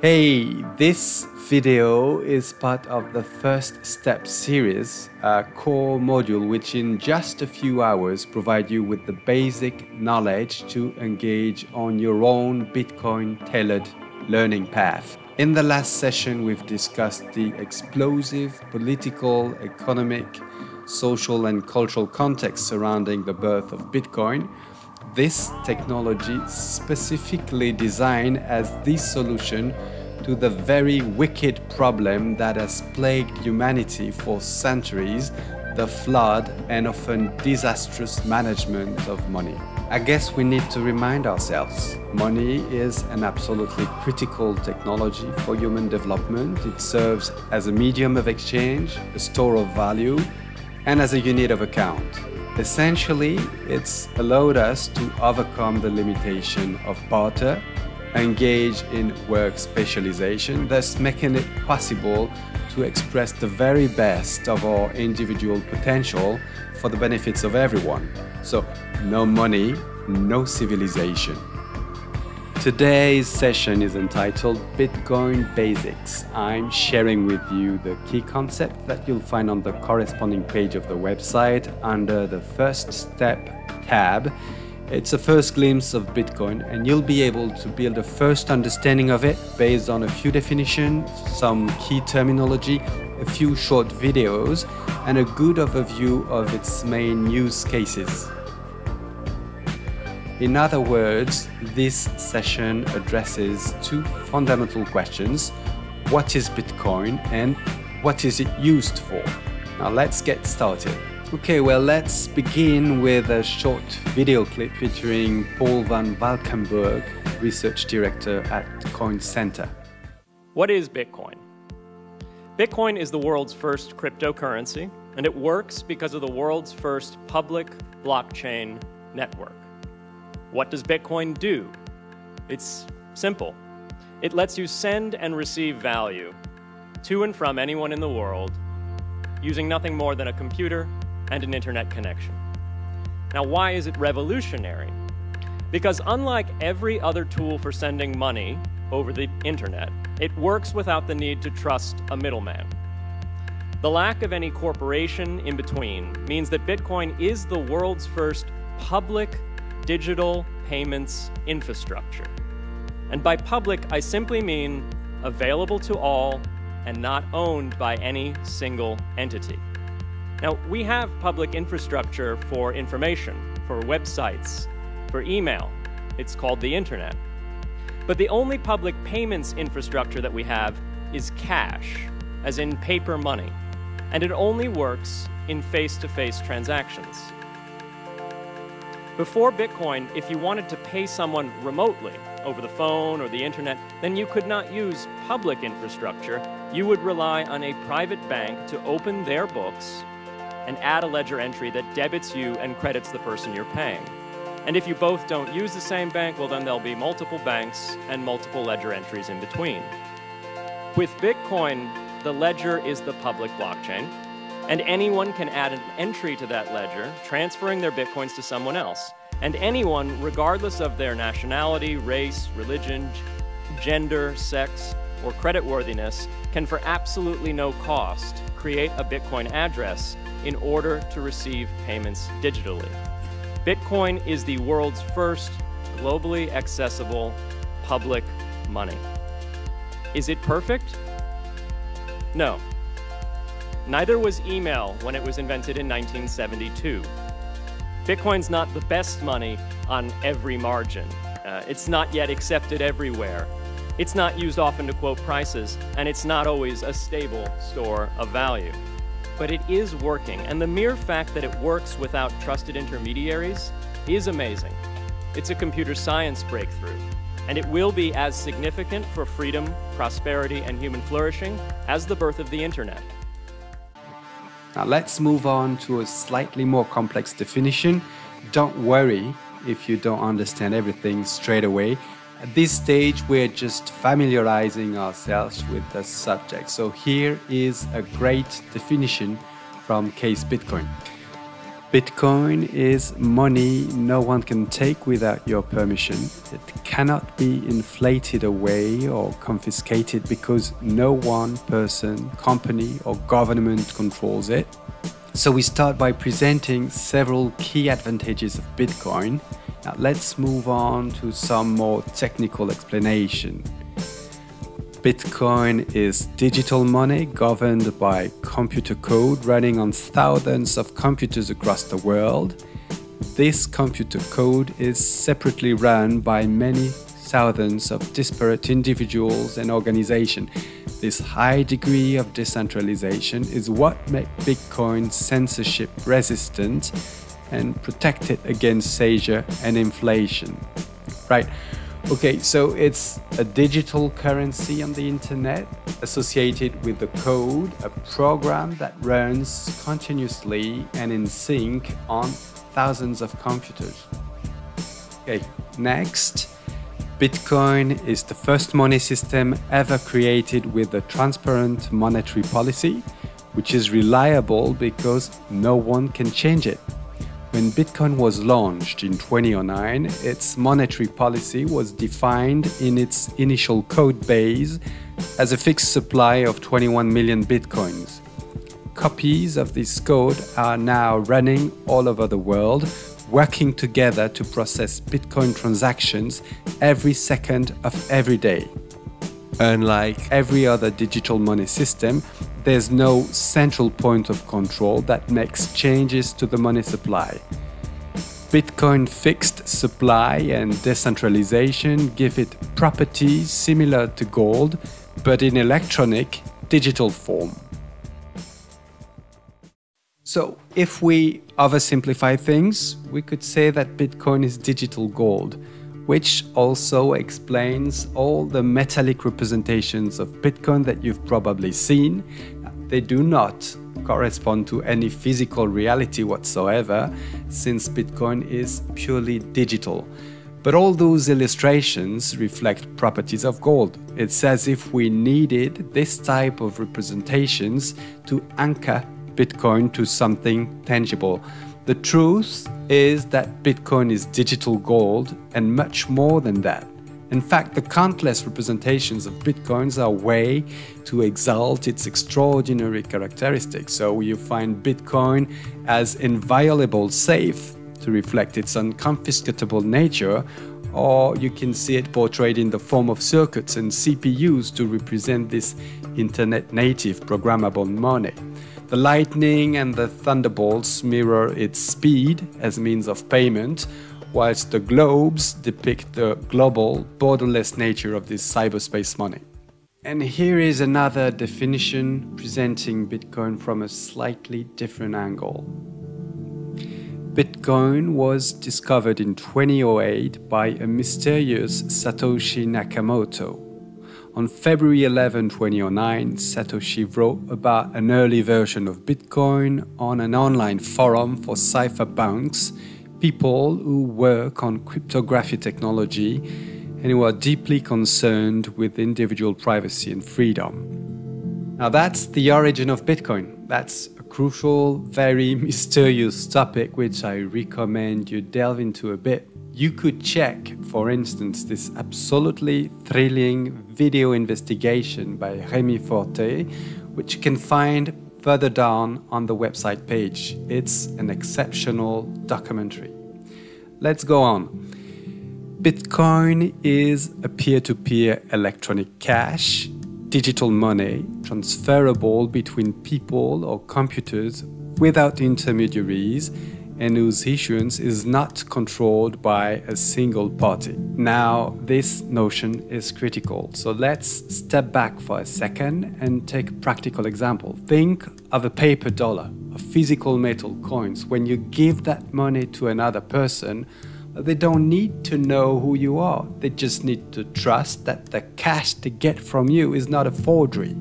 Hey, this video is part of the First Step series, a core module which in just a few hours provide you with the basic knowledge to engage on your own Bitcoin-tailored learning path. In the last session, we've discussed the explosive political, economic, social and cultural context surrounding the birth of Bitcoin. This technology specifically designed as the solution to the very wicked problem that has plagued humanity for centuries, the flood and often disastrous management of money. I guess we need to remind ourselves, money is an absolutely critical technology for human development. It serves as a medium of exchange, a store of value, and as a unit of account. Essentially, it's allowed us to overcome the limitation of barter, engage in work specialization, thus making it possible to express the very best of our individual potential for the benefits of everyone. So, no money, no civilization. Today's session is entitled Bitcoin Basics. I'm sharing with you the key concepts that you'll find on the corresponding page of the website under the First Step tab. It's a first glimpse of Bitcoin, and you'll be able to build a first understanding of it based on a few definitions, some key terminology, a few short videos, and a good overview of its main use cases. In other words, this session addresses two fundamental questions. What is Bitcoin and what is it used for? Now let's get started. Okay, well, let's begin with a short video clip featuring Paul van Valkenburg, Research Director at Coin Center. What is Bitcoin? Bitcoin is the world's first cryptocurrency, and it works because of the world's first public blockchain network. What does Bitcoin do? It's simple. It lets you send and receive value to and from anyone in the world using nothing more than a computer and an internet connection. Now, why is it revolutionary? Because unlike every other tool for sending money over the internet, it works without the need to trust a middleman. The lack of any corporation in between means that Bitcoin is the world's first public digital payments infrastructure. And by public, I simply mean available to all and not owned by any single entity. Now, we have public infrastructure for information, for websites, for email. It's called the internet. But the only public payments infrastructure that we have is cash, as in paper money. And it only works in face-to-face transactions. Before Bitcoin, if you wanted to pay someone remotely over the phone or the internet, then you could not use public infrastructure. You would rely on a private bank to open their books and add a ledger entry that debits you and credits the person you're paying. And if you both don't use the same bank, well, then there'll be multiple banks and multiple ledger entries in between. With Bitcoin, the ledger is the public blockchain, and anyone can add an entry to that ledger, transferring their Bitcoins to someone else. And anyone, regardless of their nationality, race, religion, gender, sex, or creditworthiness, can for absolutely no cost create a Bitcoin address in order to receive payments digitally. Bitcoin is the world's first globally accessible public money. Is it perfect? No. Neither was email when it was invented in 1972. Bitcoin's not the best money on every margin. It's not yet accepted everywhere. It's not used often to quote prices, and it's not always a stable store of value. But it is working, and the mere fact that it works without trusted intermediaries is amazing. It's a computer science breakthrough, and it will be as significant for freedom, prosperity, and human flourishing as the birth of the internet. Now let's move on to a slightly more complex definition. Don't worry if you don't understand everything straight away. At this stage, we're just familiarizing ourselves with the subject. So here is a great definition from Case Bitcoin. Bitcoin is money no one can take without your permission. It cannot be inflated away or confiscated because no one person, company, or government controls it. So we start by presenting several key advantages of Bitcoin. Now let's move on to some more technical explanation. Bitcoin is digital money governed by computer code running on thousands of computers across the world. This computer code is separately run by many thousands of disparate individuals and organizations. This high degree of decentralization is what makes Bitcoin censorship resistant and protected against seizure and inflation. Right. Okay, so it's a digital currency on the internet associated with the code, a program that runs continuously and in sync on thousands of computers. Okay, next, Bitcoin is the first money system ever created with a transparent monetary policy, which is reliable because no one can change it. When Bitcoin was launched in 2009, its monetary policy was defined in its initial code base as a fixed supply of 21 million Bitcoins. Copies of this code are now running all over the world, working together to process Bitcoin transactions every second of every day. Unlike every other digital money system, there's no central point of control that makes changes to the money supply. Bitcoin fixed supply and decentralization give it properties similar to gold, but in electronic, digital form. So, if we oversimplify things, we could say that Bitcoin is digital gold, which also explains all the metallic representations of Bitcoin that you've probably seen. They do not correspond to any physical reality whatsoever, since Bitcoin is purely digital. But all those illustrations reflect properties of gold. It's as if we needed this type of representations to anchor Bitcoin to something tangible. The truth is that Bitcoin is digital gold and much more than that. In fact, the countless representations of Bitcoins are a way to exalt its extraordinary characteristics. So you find Bitcoin as inviolable safe to reflect its unconfiscatable nature, or you can see it portrayed in the form of circuits and CPUs to represent this internet-native programmable money. The lightning and the thunderbolts mirror its speed as means of payment, whilst the globes depict the global, borderless nature of this cyberspace money. And here is another definition presenting Bitcoin from a slightly different angle. Bitcoin was discovered in 2008 by a mysterious Satoshi Nakamoto. On February 11, 2009, Satoshi wrote about an early version of Bitcoin on an online forum for cypherpunks, people who work on cryptography technology and who are deeply concerned with individual privacy and freedom. Now that's the origin of Bitcoin. That's a crucial, very mysterious topic which I recommend you delve into a bit. You could check, for instance, this absolutely thrilling video investigation by Remy Forte, which you can find further down on the website page. It's an exceptional documentary. Let's go on. Bitcoin is a peer-to-peer electronic cash, digital money, transferable between people or computers without intermediaries, and whose issuance is not controlled by a single party. Now, this notion is critical, so let's step back for a second and take a practical example. Think of a paper dollar, of physical metal coins. When you give that money to another person, they don't need to know who you are. They just need to trust that the cash they get from you is not a forgery.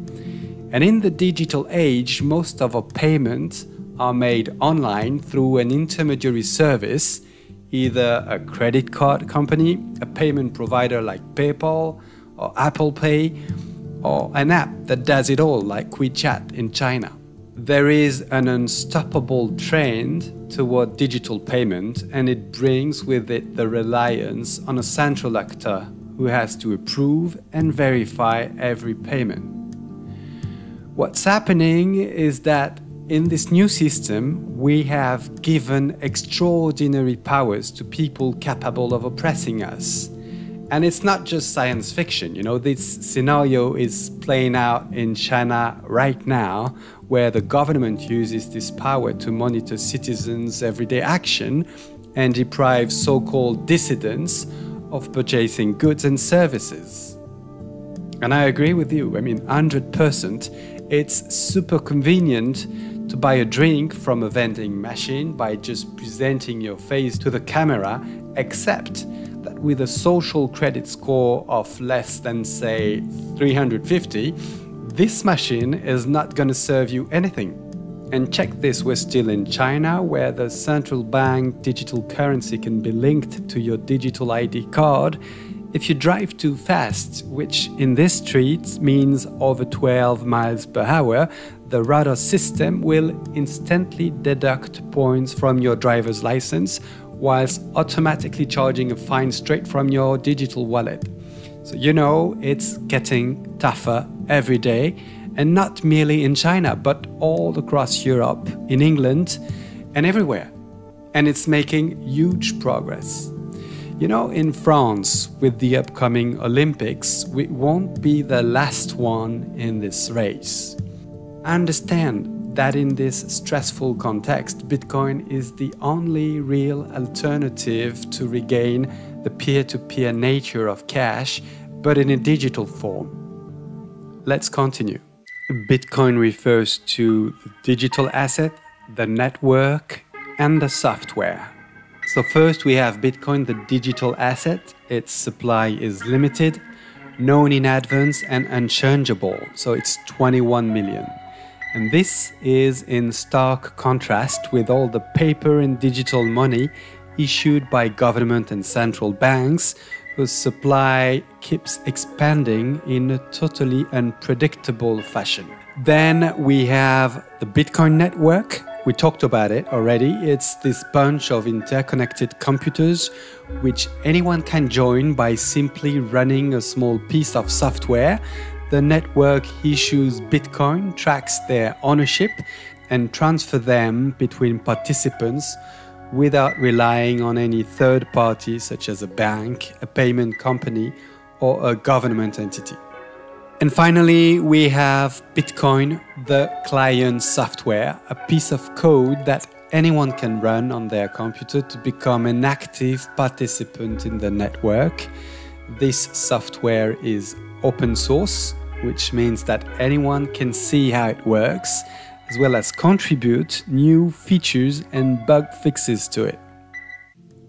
And in the digital age, most of our payments are made online through an intermediary service, either a credit card company, a payment provider like PayPal or Apple Pay, or an app that does it all like WeChat in China. There is an unstoppable trend toward digital payment, and it brings with it the reliance on a central actor who has to approve and verify every payment. What's happening is that in this new system, we have given extraordinary powers to people capable of oppressing us. And it's not just science fiction, you know, this scenario is playing out in China right now, where the government uses this power to monitor citizens' everyday action and deprive so-called dissidents of purchasing goods and services. And I agree with you, I mean, 100%, it's super convenient to buy a drink from a vending machine by just presenting your face to the camera, except that with a social credit score of less than, say, 350, this machine is not going to serve you anything. And check this, we're still in China, where the central bank digital currency can be linked to your digital ID card if you drive too fast, which in this street means over 12 miles per hour. The radar system will instantly deduct points from your driver's license, whilst automatically charging a fine straight from your digital wallet. So you know it's getting tougher every day, and not merely in China, but all across Europe, in England, and everywhere. And it's making huge progress. You know, in France, with the upcoming Olympics, we won't be the last one in this race. I understand that in this stressful context, Bitcoin is the only real alternative to regain the peer-to-peer nature of cash, but in a digital form. Let's continue. Bitcoin refers to the digital asset, the network, and the software. So first we have Bitcoin, the digital asset. Its supply is limited, known in advance, and unchangeable. So it's 21 million. And this is in stark contrast with all the paper and digital money issued by government and central banks, whose supply keeps expanding in a totally unpredictable fashion. Then we have the Bitcoin network. We talked about it already. It's this bunch of interconnected computers which anyone can join by simply running a small piece of software. The network issues Bitcoin, tracks their ownership, and transfers them between participants without relying on any third party such as a bank, a payment company, or a government entity. And finally, we have Bitcoin, the client software, a piece of code that anyone can run on their computer to become an active participant in the network. This software is open source, which means that anyone can see how it works, as well as contribute new features and bug fixes to it.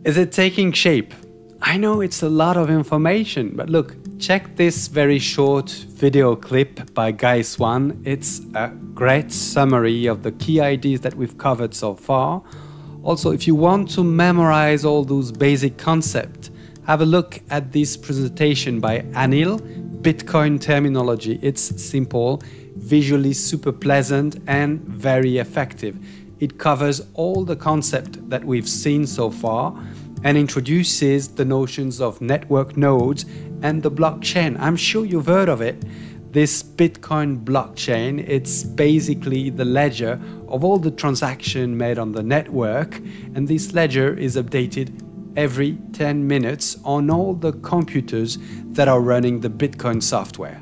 Is it taking shape? I know it's a lot of information, but look, check this very short video clip by Guy Swan. It's a great summary of the key ideas that we've covered so far. Also, if you want to memorize all those basic concepts, have a look at this presentation by Anil, Bitcoin Terminology. It's simple, visually super pleasant, and very effective. It covers all the concepts that we've seen so far and introduces the notions of network nodes and the blockchain. I'm sure you've heard of it. This Bitcoin blockchain, it's basically the ledger of all the transactions made on the network, and this ledger is updated every 10 minutes on all the computers that are running the Bitcoin software.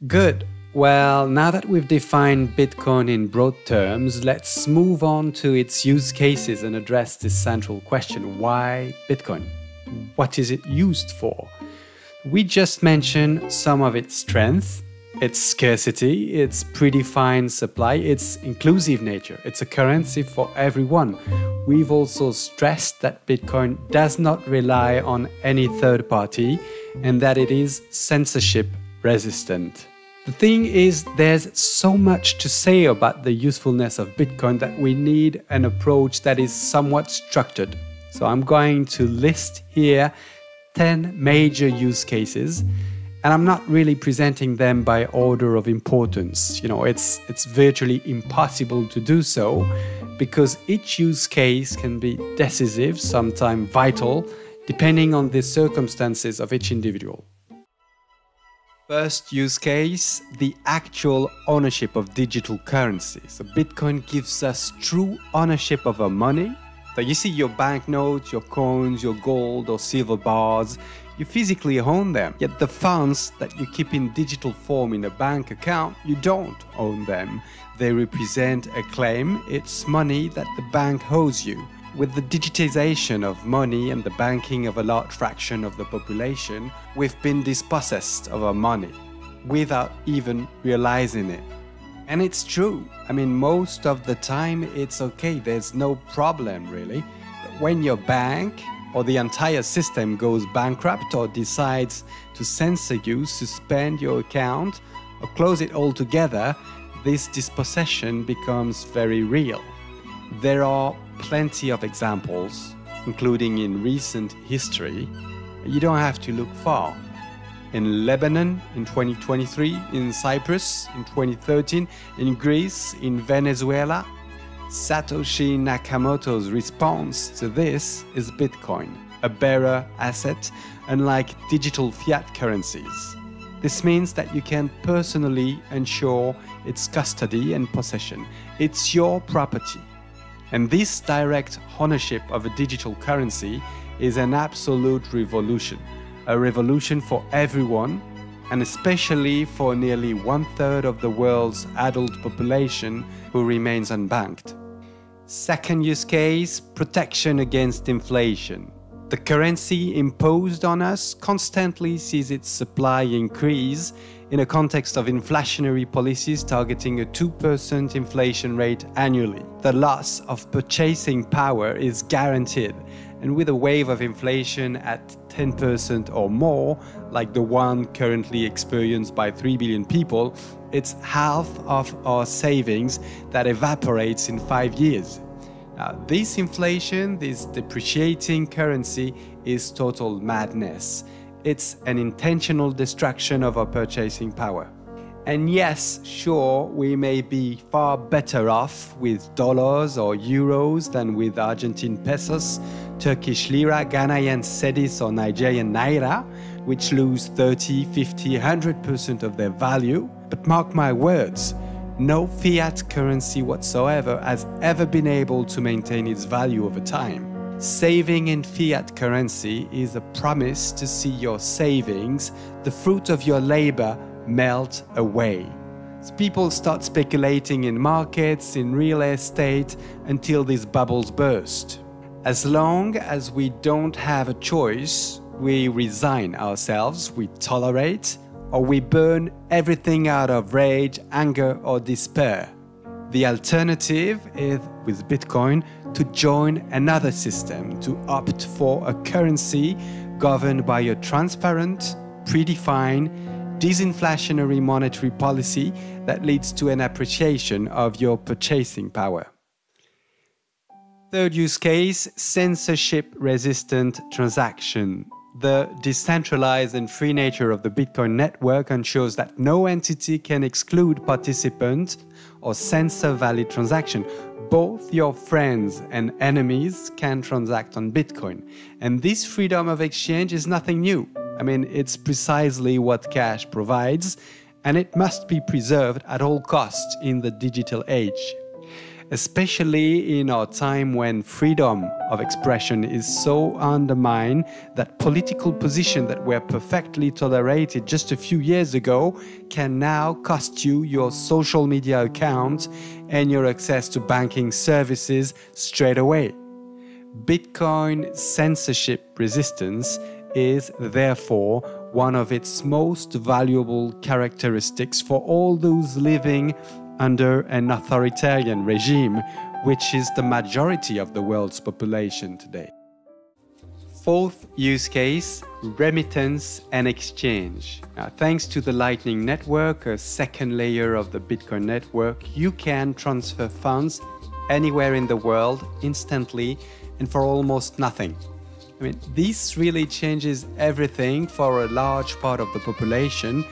Good. Well, now that we've defined Bitcoin in broad terms, let's move on to its use cases and address this central question: why Bitcoin? What is it used for? We just mentioned some of its strengths, its scarcity, its predefined supply, its inclusive nature. It's a currency for everyone. We've also stressed that Bitcoin does not rely on any third party and that it is censorship resistant. The thing is, there's so much to say about the usefulness of Bitcoin that we need an approach that is somewhat structured. So I'm going to list here 10 major use cases, And I'm not really presenting them by order of importance. It's virtually impossible to do so because each use case can be decisive, sometimes vital, depending on the circumstances of each individual. First use case, the actual ownership of digital currency. So Bitcoin gives us true ownership of our money. So you see your banknotes, your coins, your gold or silver bars, you physically own them. Yet the funds that you keep in digital form in a bank account, you don't own them. They represent a claim, it's money that the bank owes you. With the digitization of money and the banking of a large fraction of the population, we've been dispossessed of our money without even realizing it. And it's true. Most of the time it's okay, there's no problem really. But when your bank or the entire system goes bankrupt or decides to censor you, suspend your account, or close it altogether, this dispossession becomes very real. There are plenty of examples, including in recent history. You don't have to look far. In Lebanon in 2023, in Cyprus in 2013, in Greece, in Venezuela. Satoshi Nakamoto's response to this is Bitcoin, a bearer asset, unlike digital fiat currencies. This means that you can personally ensure its custody and possession. It's your property. And this direct ownership of a digital currency is an absolute revolution. A revolution for everyone, and especially for nearly 1/3 of the world's adult population who remains unbanked. Second use case, protection against inflation. The currency imposed on us constantly sees its supply increase in a context of inflationary policies targeting a 2% inflation rate annually. The loss of purchasing power is guaranteed, and with a wave of inflation at 10% or more, like the one currently experienced by 3 billion people, it's half of our savings that evaporates in 5 years. Now, this inflation, this depreciating currency, is total madness. It's an intentional destruction of our purchasing power. And yes, sure, we may be far better off with dollars or euros than with Argentine pesos, Turkish lira, Ghanaian cedis or Nigerian naira, which lose 30, 50, 100% of their value. But mark my words, no fiat currency whatsoever has ever been able to maintain its value over time. Saving in fiat currency is a promise to see your savings, the fruit of your labor, melt away. So people start speculating in markets, in real estate, until these bubbles burst. As long as we don't have a choice, we resign ourselves, we tolerate, or we burn everything out of rage, anger, or despair. The alternative is, with Bitcoin, to join another system, to opt for a currency governed by a transparent, predefined, disinflationary monetary policy that leads to an appreciation of your purchasing power. Third use case, censorship-resistant transaction. The decentralized and free nature of the Bitcoin network ensures that no entity can exclude participants or censor valid transaction. Both your friends and enemies can transact on Bitcoin. And this freedom of exchange is nothing new. It's precisely what cash provides, and it must be preserved at all costs in the digital age. Especially in our time when freedom of expression is so undermined that political positions that were perfectly tolerated just a few years ago can now cost you your social media account and your access to banking services straight away. Bitcoin censorship resistance is therefore one of its most valuable characteristics for all those living under an authoritarian regime, which is the majority of the world's population today. Fourth use case, remittance and exchange. Now, thanks to the Lightning Network, a second layer of the Bitcoin network, you can transfer funds anywhere in the world instantly and for almost nothing. I mean, this really changes everything for a large part of the population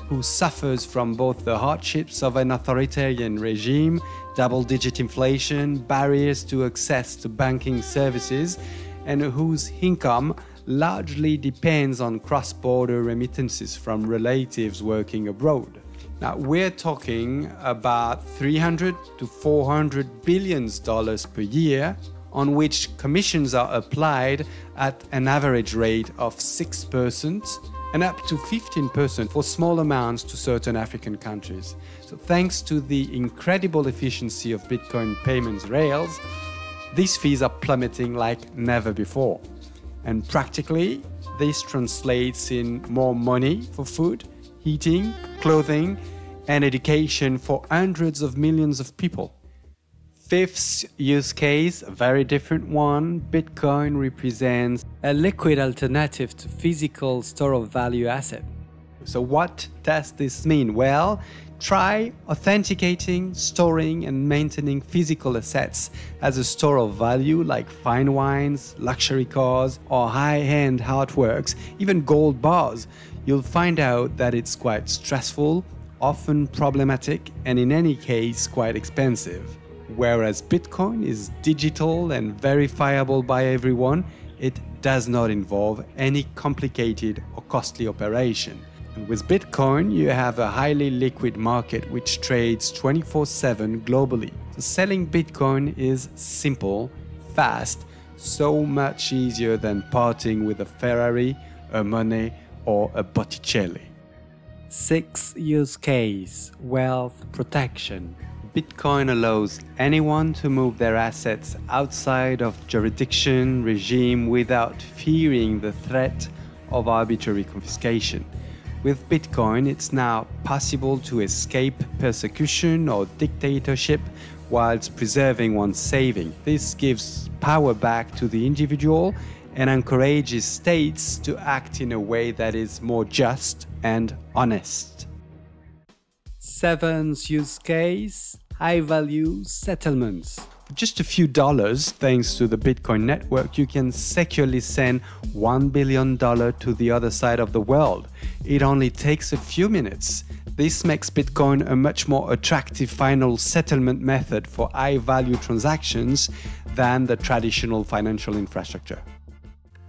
who suffers from both the hardships of an authoritarian regime, double-digit inflation, barriers to access to banking services, and whose income largely depends on cross-border remittances from relatives working abroad. Now, we're talking about $300 to $400 billion per year, on which commissions are applied at an average rate of 6% and up to 15% for small amounts to certain African countries. So thanks to the incredible efficiency of Bitcoin payments rails, these fees are plummeting like never before. And practically, this translates in more money for food, heating, clothing, and education for hundreds of millions of people. Fifth use case, a very different one. Bitcoin represents a liquid alternative to physical store of value asset. So what does this mean? Well, try authenticating, storing, and maintaining physical assets as a store of value like fine wines, luxury cars, or high-end artworks, even gold bars. You'll find out that it's quite stressful, often problematic, and in any case, quite expensive. Whereas Bitcoin is digital and verifiable by everyone, it does not involve any complicated or costly operation. And with Bitcoin, you have a highly liquid market which trades 24/7 globally. So selling Bitcoin is simple, fast, so much easier than parting with a Ferrari, a Monet, or a Botticelli. Sixth use case, wealth protection. Bitcoin allows anyone to move their assets outside of jurisdiction regime without fearing the threat of arbitrary confiscation. With Bitcoin, it's now possible to escape persecution or dictatorship whilst preserving one's saving. This gives power back to the individual and encourages states to act in a way that is more just and honest. Seventh use case, high-value settlements. For just a few dollars, thanks to the Bitcoin network, you can securely send $1 billion to the other side of the world. It only takes a few minutes. This makes Bitcoin a much more attractive final settlement method for high-value transactions than the traditional financial infrastructure.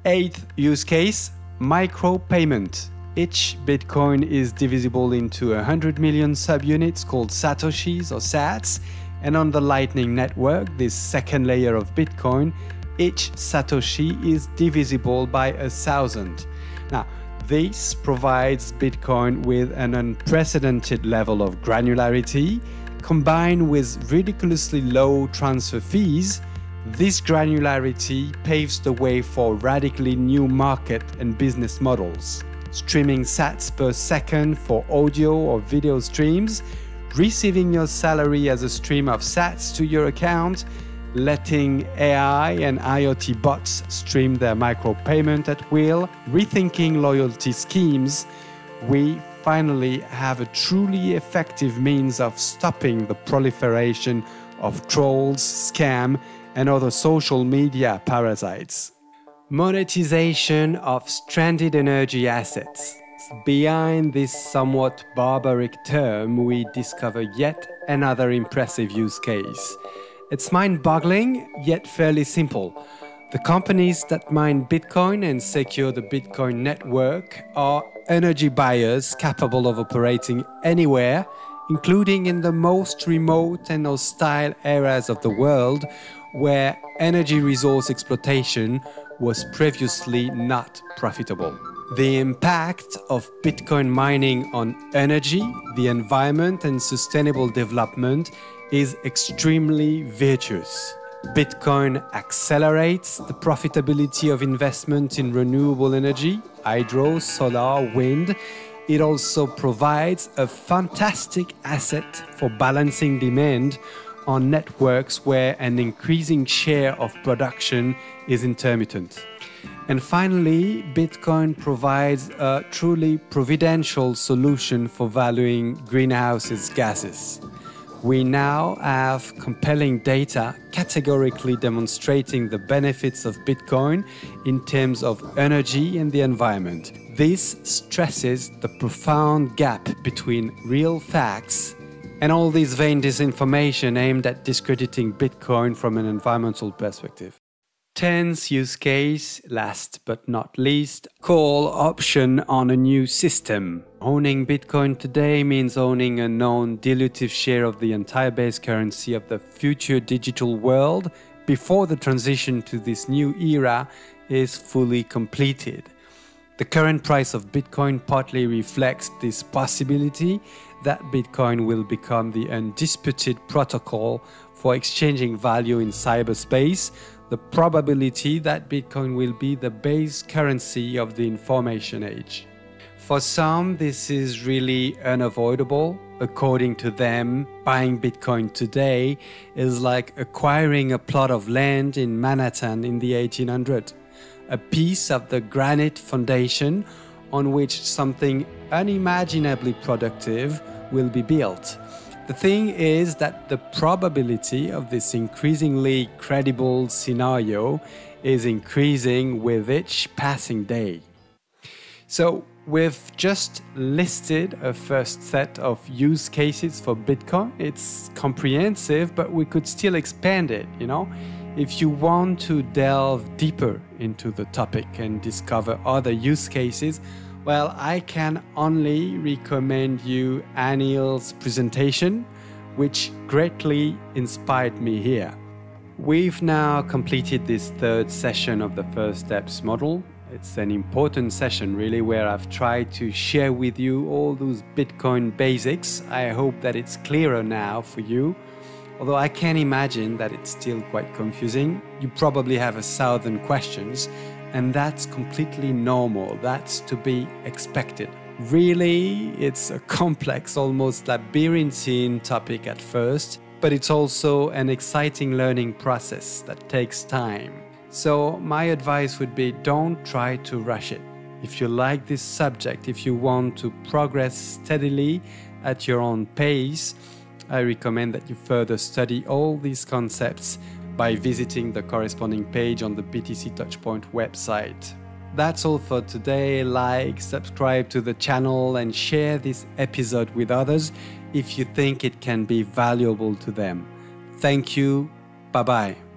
Eighth use case, micropayment. Each Bitcoin is divisible into 100 million subunits called Satoshis or Sats, and on the Lightning Network, this second layer of Bitcoin, each Satoshi is divisible by 1,000. Now, this provides Bitcoin with an unprecedented level of granularity, combined with ridiculously low transfer fees. This granularity paves the way for radically new market and business models. Streaming sats per second for audio or video streams, receiving your salary as a stream of sats to your account, letting AI and IoT bots stream their micropayment at will, rethinking loyalty schemes, we finally have a truly effective means of stopping the proliferation of trolls, scam, and other social media parasites. Monetization of stranded energy assets. Behind this somewhat barbaric term, we discover yet another impressive use case. It's mind-boggling, yet fairly simple. The companies that mine Bitcoin and secure the Bitcoin network are energy buyers capable of operating anywhere, including in the most remote and hostile areas of the world, where energy resource exploitation was previously not profitable. The impact of Bitcoin mining on energy, the environment, and sustainable development is extremely virtuous. Bitcoin accelerates the profitability of investment in renewable energy, hydro, solar, wind. It also provides a fantastic asset for balancing demand on networks where an increasing share of production is intermittent. And finally, Bitcoin provides a truly providential solution for valuing greenhouse gases. We now have compelling data categorically demonstrating the benefits of Bitcoin in terms of energy and the environment. This stresses the profound gap between real facts and all this vain disinformation aimed at discrediting Bitcoin from an environmental perspective. 10th use case, last but not least, call option on a new system. Owning Bitcoin today means owning a non-dilutive share of the entire base currency of the future digital world before the transition to this new era is fully completed. The current price of Bitcoin partly reflects this possibility that Bitcoin will become the undisputed protocol for exchanging value in cyberspace, the probability that Bitcoin will be the base currency of the information age. For some, this is really unavoidable. According to them, buying Bitcoin today is like acquiring a plot of land in Manhattan in the 1800s, a piece of the granite foundation on which something unimaginably productive will be built. The thing is that the probability of this increasingly credible scenario is increasing with each passing day. So we've just listed a first set of use cases for Bitcoin. It's comprehensive, but we could still expand it, If you want to delve deeper into the topic and discover other use cases, well, I can only recommend you Anil's presentation, which greatly inspired me here. We've now completed this third session of the First Steps model. It's an important session, really, where I've tried to share with you all those Bitcoin basics. I hope that it's clearer now for you. Although I can imagine that it's still quite confusing. You probably have 1,000 questions, and that's completely normal. That's to be expected. Really, it's a complex, almost labyrinthine topic at first, but it's also an exciting learning process that takes time. So my advice would be, don't try to rush it. If you like this subject, if you want to progress steadily at your own pace, I recommend that you further study all these concepts by visiting the corresponding page on the BTC TouchPoint website. That's all for today. Like, subscribe to the channel and share this episode with others if you think it can be valuable to them. Thank you. Bye-bye.